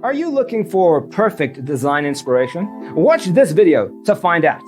Are you looking for perfect design inspiration? Watch this video to find out.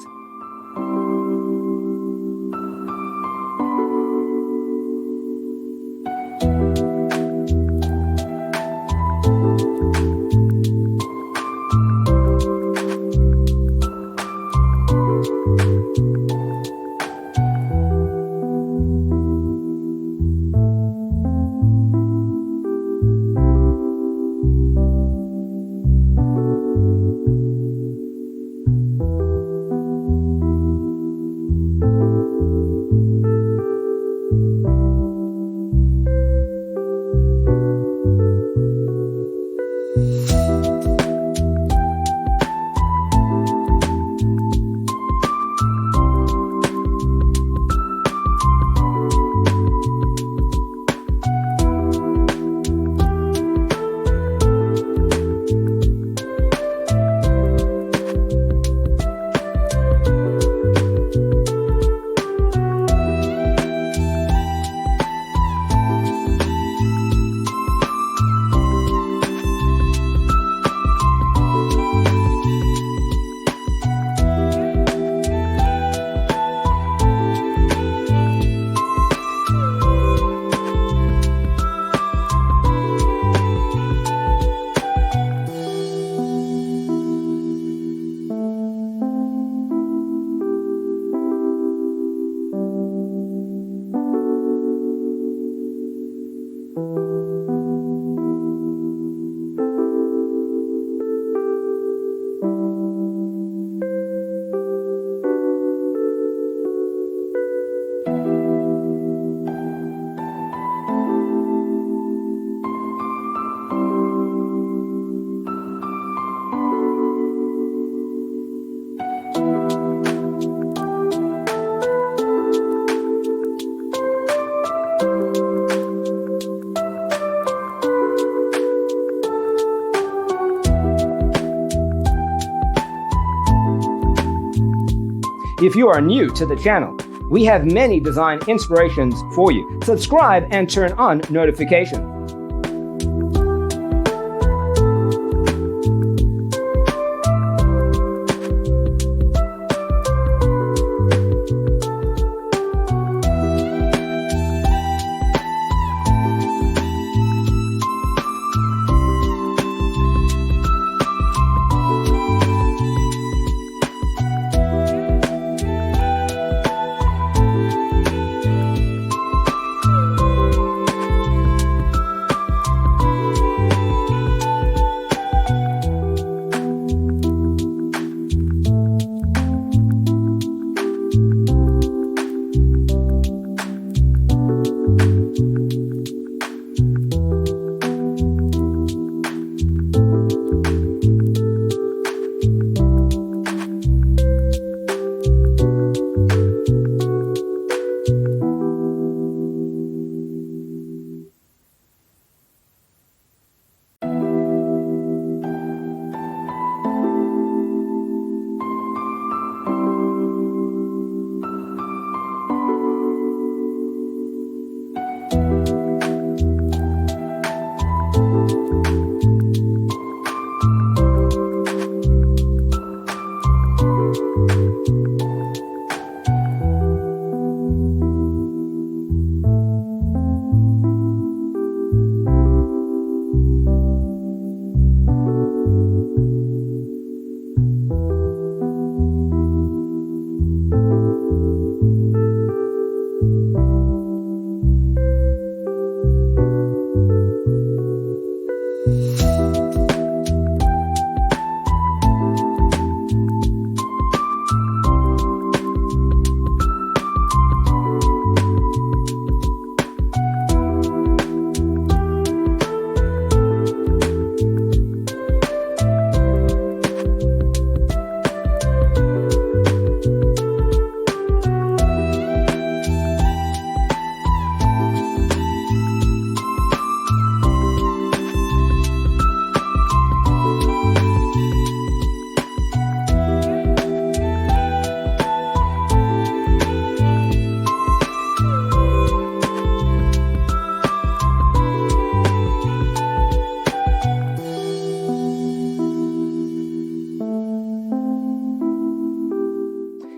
If you are new to the channel, we have many design inspirations for you. Subscribe and turn on notifications.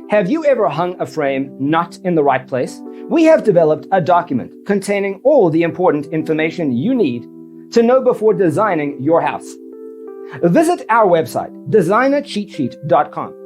Have you ever hung a frame not in the right place? We have developed a document containing all the important information you need to know before designing your house. Visit our website, designercheatsheet.com.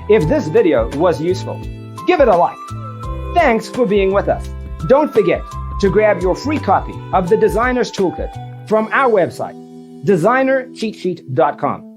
If this video was useful, give it a like. Thanks for being with us. Don't forget to grab your free copy of the Designer's Toolkit from our website, designercheatsheet.com.